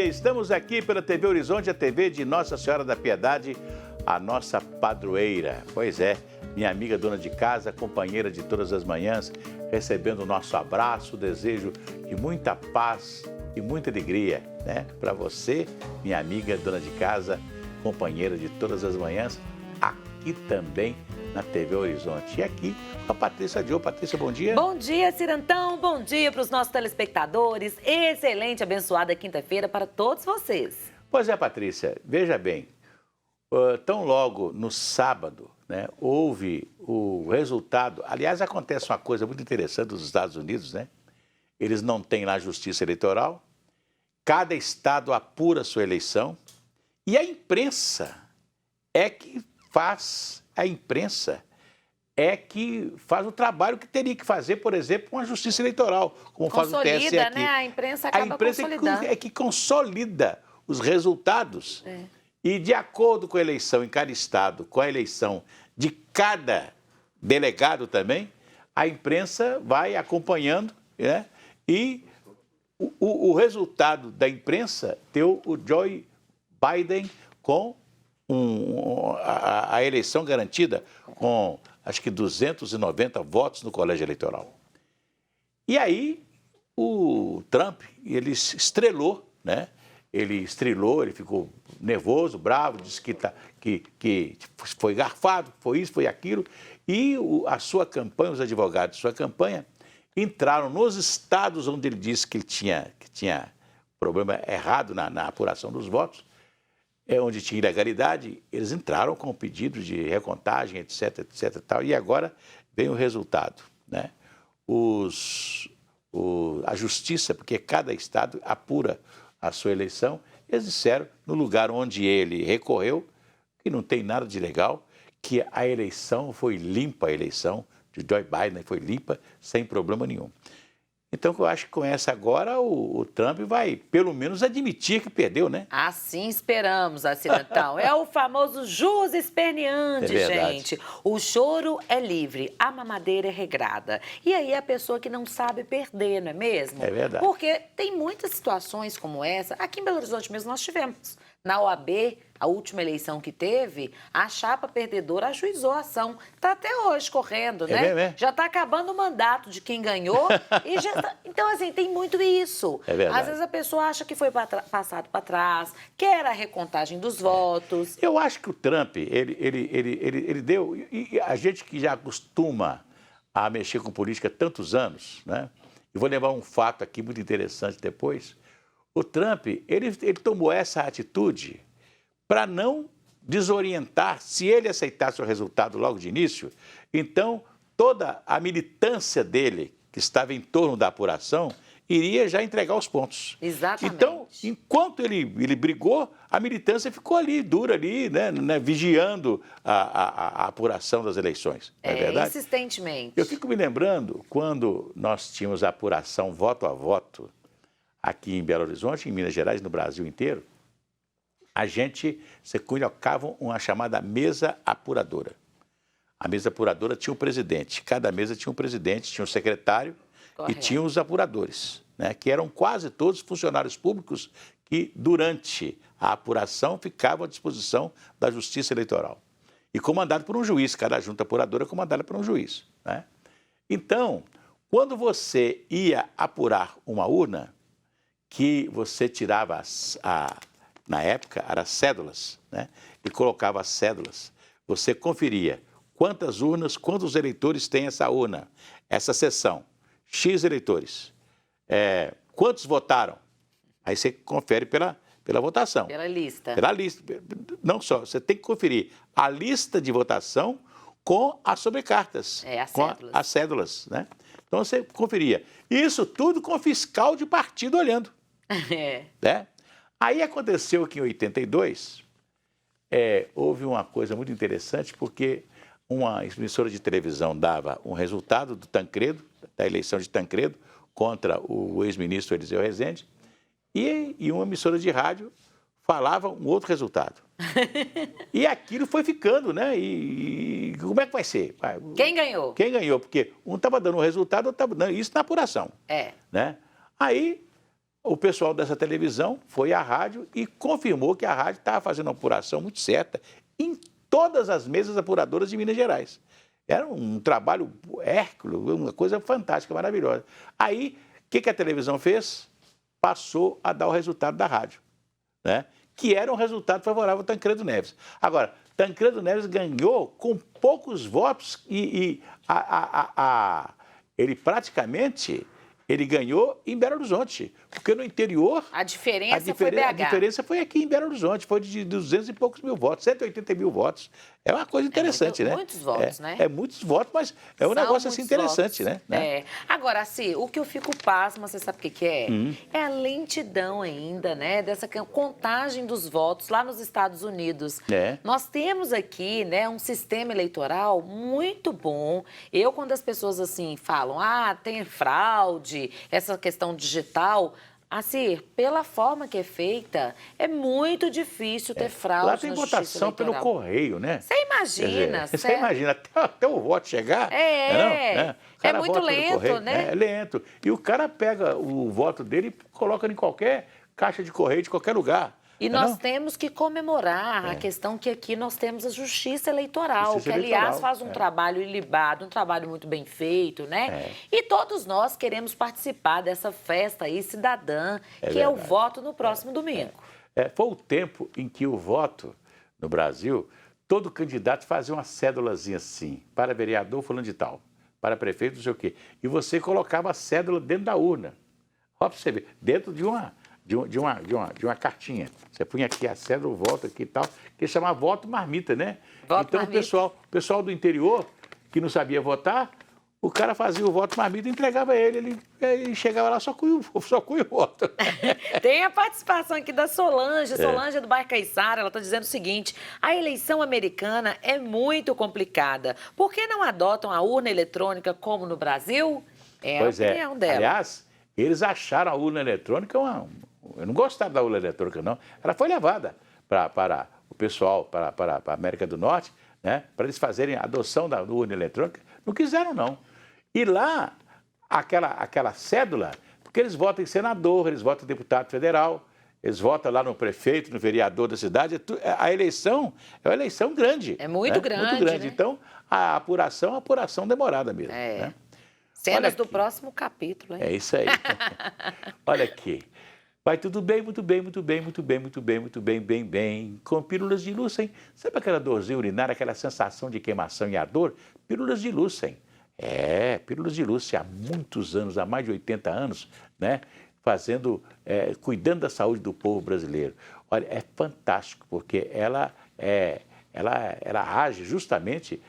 estamos aqui pela TV Horizonte, a TV de Nossa Senhora da Piedade, a nossa padroeira. Pois é, minha amiga dona de casa, companheira de todas as manhãs, recebendo o nosso abraço, desejo de muita paz e muita alegria, né? Para você, minha amiga dona de casa, companheira de todas as manhãs, aqui também na TV Horizonte. E aqui a Patrícia Diogo. Patrícia, bom dia. Bom dia, Cirantão. Bom dia para os nossos telespectadores. Excelente, abençoada quinta-feira para todos vocês. Pois é, Patrícia, veja bem, tão logo no sábado, né, houve o resultado. Aliás, acontece uma coisa muito interessante dos Estados Unidos, né? Eles não têm lá justiça eleitoral, cada estado apura a sua eleição e a imprensa é que faz o trabalho que teria que fazer, por exemplo, com a Justiça Eleitoral, como faz o TSE aqui. Né? A imprensa acaba consolidando. É que consolida os resultados. E de acordo com a eleição em cada estado, com a eleição de cada delegado também, a imprensa vai acompanhando, né? E o resultado da imprensa deu o Joe Biden com a eleição garantida com, acho que 290 votos no colégio eleitoral. E aí o Trump, ele estrelou, né? Ele ficou nervoso, bravo, disse que foi garfado, foi isso, foi aquilo. E a sua campanha, os advogados de sua campanha, entraram nos estados onde ele disse que tinha problema errado na apuração dos votos, onde tinha ilegalidade, eles entraram com pedido de recontagem, etc, etc, tal, e agora vem o resultado, né? A justiça, porque cada estado apura a sua eleição, eles disseram, no lugar onde ele recorreu, que não tem nada de ilegal, que a eleição foi limpa, a eleição de Joe Biden foi limpa, sem problema nenhum. Então, eu acho que com essa agora, o Trump vai, pelo menos, admitir que perdeu, né? Assim esperamos, Cirantão. É o famoso jus esperneandi, gente. O choro é livre, a mamadeira é regrada. E aí a pessoa que não sabe perder, não é mesmo? É verdade. Porque tem muitas situações como essa. Aqui em Belo Horizonte mesmo nós tivemos. Na OAB, a última eleição que teve, a chapa perdedora ajuizou a ação. Está até hoje correndo, né? Já está acabando o mandato de quem ganhou. E já tá... Então, assim, tem muito isso. É verdade. Às vezes a pessoa acha que foi passado para trás, quer a recontagem dos votos. Eu acho que o Trump, ele deu... E a gente que já acostuma a mexer com política há tantos anos, né? Eu vou levar um fato aqui muito interessante depois. O Trump, ele tomou essa atitude para não desorientar. Se ele aceitasse o resultado logo de início, então toda a militância dele, que estava em torno da apuração, iria já entregar os pontos. Exatamente. Então, enquanto ele brigou, a militância ficou ali, dura ali, né, vigiando a apuração das eleições. Não é verdade? Insistentemente. Eu fico me lembrando quando nós tínhamos a apuração voto a voto, aqui em Belo Horizonte, em Minas Gerais, no Brasil inteiro, se colocava uma chamada mesa apuradora. A mesa apuradora tinha um presidente, cada mesa tinha um presidente, tinha um secretário. Correto. E tinha os apuradores, né, que eram quase todos funcionários públicos que, durante a apuração, ficavam à disposição da Justiça Eleitoral. E comandado por um juiz, cada junta apuradora é comandada por um juiz, né? Então, quando você ia apurar uma urna, que você tirava, na época, eram cédulas, né? E colocava as cédulas. Você conferia quantas urnas, quantos eleitores tem essa urna, essa seção. X eleitores. Quantos votaram? Aí você confere pela votação. Pela lista. Pela lista. Não só, você tem que conferir a lista de votação com as sobrecartas. As com cédulas. As cédulas, né? Então você conferia. Isso tudo com o fiscal de partido olhando. Né? Aí aconteceu que em 82 houve uma coisa muito interessante, porque uma emissora de televisão dava um resultado do Tancredo, da eleição de Tancredo, contra o ex-ministro Eliseu Rezende, e uma emissora de rádio falava um outro resultado. E aquilo foi ficando, né? E como é que vai ser? Quem ganhou? Quem ganhou? Porque um estava dando um resultado, outro estava dando isso na apuração. Né? Aí o pessoal dessa televisão foi à rádio e confirmou que a rádio estava fazendo uma apuração muito certa em todas as mesas apuradoras de Minas Gerais. Era um trabalho hércules, uma coisa fantástica, maravilhosa. Aí, o que a televisão fez? Passou a dar o resultado da rádio, né? Que era um resultado favorável ao Tancredo Neves. Agora, Tancredo Neves ganhou com poucos votos e ele praticamente ganhou em Belo Horizonte, porque no interior... A diferença foi BH. A diferença foi aqui em Belo Horizonte, foi de 200 e poucos mil votos, 180 mil votos. É uma coisa interessante, né? Muitos votos, né? É muitos votos, mas é um negócio assim interessante, votos, né? Agora, assim, o que eu fico pasma, você sabe o que é? É a lentidão ainda, né? Dessa contagem dos votos lá nos Estados Unidos. Nós temos aqui, né, um sistema eleitoral muito bom. Quando as pessoas, assim, falam, tem fraude, essa questão digital... Assim, pela forma que é feita, é muito difícil ter fraude lá tem votação pelo correio, né? Você imagina. Você imagina, até o voto chegar... É muito lento, né? É lento. E o cara pega o voto dele e coloca em qualquer caixa de correio, de qualquer lugar. E nós temos que comemorar a questão que aqui nós temos a Justiça Eleitoral, que, aliás, faz um trabalho ilibado, um trabalho muito bem feito, né? E todos nós queremos participar dessa festa aí cidadã, que é o voto no próximo domingo. Foi o tempo em que o voto no Brasil, todo candidato fazia uma cédulazinha assim, para vereador fulano de tal, para prefeito não sei o quê. E você colocava a cédula dentro da urna. Ó, para você ver, dentro de uma cartinha. Você punha aqui a cédula, o voto aqui e tal, que chamava voto marmita, né? Então, o pessoal do interior, que não sabia votar, o cara fazia o voto marmita e entregava ele chegava lá só com o voto. Tem a participação aqui da Solange do bairro Caiçara, ela está dizendo o seguinte: a eleição americana é muito complicada. Por que não adotam a urna eletrônica como no Brasil? É a opinião dela. Aliás, eles acharam a urna eletrônica eu não gostava da urna eletrônica, não. Ela foi levada para o pessoal, para a América do Norte, né, para eles fazerem a adoção da urna eletrônica. Não quiseram, não. E lá, aquela cédula, porque eles votam em senador, eles votam em deputado federal, eles votam lá no prefeito, no vereador da cidade. A eleição é uma eleição grande. É muito grande. Muito grande. Né? Então, a apuração é uma apuração demorada mesmo. Né? Cenas do próximo capítulo, hein? É isso aí. Olha aqui. Vai tudo bem, muito bem, muito bem, muito bem, muito bem, muito bem, bem, bem. Com pílulas de Lúcen. Sabe aquela dorzinha urinária, aquela sensação de queimação e ardor? Pílulas de Lúcen. Pílulas de Lúcen há muitos anos, há mais de 80 anos, né? Cuidando da saúde do povo brasileiro. Olha, é fantástico, porque ela age justamente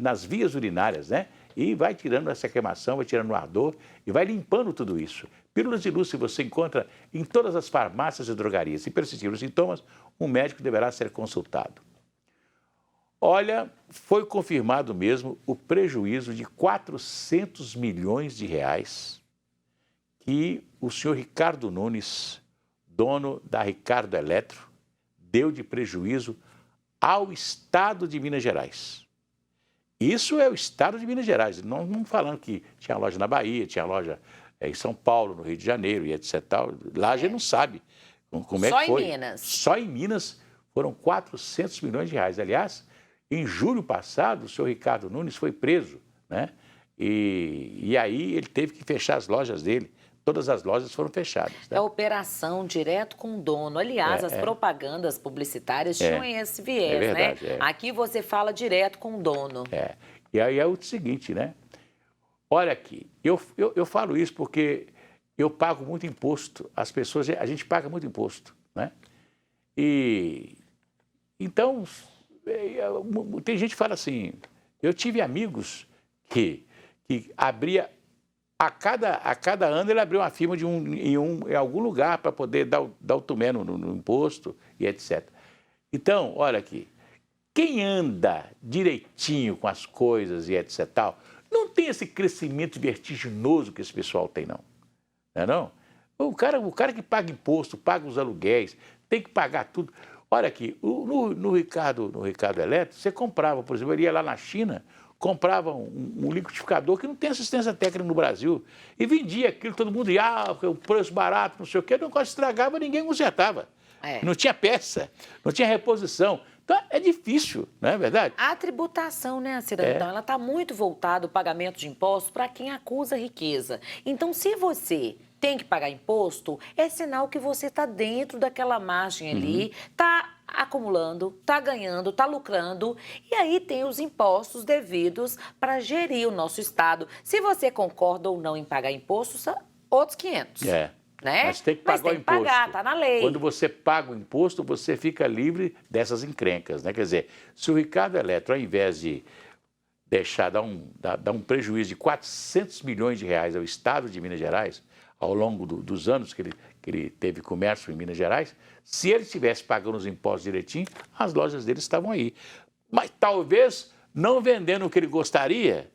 nas vias urinárias, né? E vai tirando essa queimação, vai tirando o ardor e vai limpando tudo isso. Pílulas de Lúcen você encontra em todas as farmácias e drogarias. Se persistirem os sintomas, um médico deverá ser consultado. Olha, foi confirmado mesmo o prejuízo de 400 milhões de reais que o senhor Ricardo Nunes, dono da Ricardo Eletro, deu de prejuízo ao Estado de Minas Gerais. Isso é o Estado de Minas Gerais, não falando que tinha loja na Bahia, tinha loja em São Paulo, no Rio de Janeiro e etc. Lá a gente não sabe como é que foi. Só em Minas. Só em Minas foram 400 milhões de reais. Aliás, em julho passado, o senhor Ricardo Nunes foi preso, né? E aí ele teve que fechar as lojas dele. Todas as lojas foram fechadas. Né? É operação direto com o dono. Aliás, as propagandas publicitárias tinham esse viés, verdade, né? Aqui você fala direto com o dono. E aí é o seguinte, né? Olha aqui, eu falo isso porque eu pago muito imposto. As pessoas, a gente paga muito imposto, né? E então, tem gente que fala assim, eu tive amigos que abria... A cada ano ele abriu uma firma em algum lugar para poder dar o tumé no imposto e etc. Então, olha aqui, quem anda direitinho com as coisas e etc. tal, não tem esse crescimento vertiginoso que esse pessoal tem, não. Não é não? O cara que paga imposto, paga os aluguéis, tem que pagar tudo. Olha aqui, no Ricardo Eletro, você comprava, por exemplo, ele ia lá na China, comprava um liquidificador que não tem assistência técnica no Brasil e vendia aquilo, todo mundo ia, o preço barato, não sei o quê, o negócio estragava, ninguém consertava. Não tinha peça, não tinha reposição. Então, é difícil, não é verdade? A tributação, né, Cira? Então, ela está muito voltada, o pagamento de impostos, para quem acusa riqueza. Então, se você tem que pagar imposto, é sinal que você está dentro daquela margem ali, está acumulando, está ganhando, está lucrando, e aí tem os impostos devidos para gerir o nosso Estado. Se você concorda ou não em pagar imposto, são outros 500. Né? Mas tem que pagar o imposto. Pagar, tá na lei. Quando você paga o imposto, você fica livre dessas encrencas, né? Quer dizer, se o Ricardo Eletro, ao invés de deixar dar um prejuízo de 400 milhões de reais ao Estado de Minas Gerais, ao longo dos anos que ele teve comércio em Minas Gerais, se ele estivesse pagando os impostos direitinho, as lojas dele estavam aí. Mas talvez não vendendo o que ele gostaria,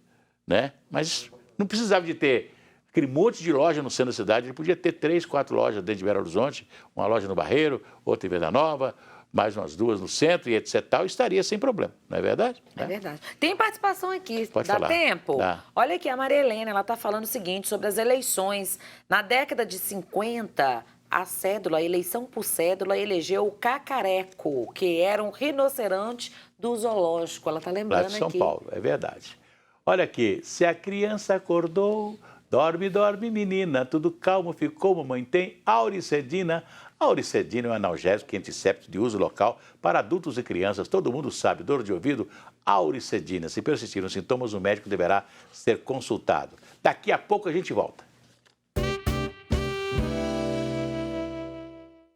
né? Mas não precisava de ter aquele monte de loja no centro da cidade. Ele podia ter 3, 4 lojas dentro de Belo Horizonte, uma loja no Barreiro, outra em Venda Nova, mais umas 2 no centro e etc. Tal, estaria sem problema, não é verdade? É verdade. Tem participação aqui. Pode Dá falar. tempo? Dá. Olha aqui, a Maria Helena, ela está falando o seguinte sobre as eleições. Na década de 50, a eleição por cédula, elegeu o cacareco, que era um rinoceronte do zoológico. Ela está lembrando lá de São aqui. Paulo, é verdade. Olha aqui, se a criança acordou, dorme, dorme, menina, tudo calmo ficou, mamãe tem auricedina. A auricedina é um analgésico antisséptico de uso local para adultos e crianças. Todo mundo sabe, dor de ouvido, auricedina. Se persistirem os sintomas, o médico deverá ser consultado. Daqui a pouco a gente volta.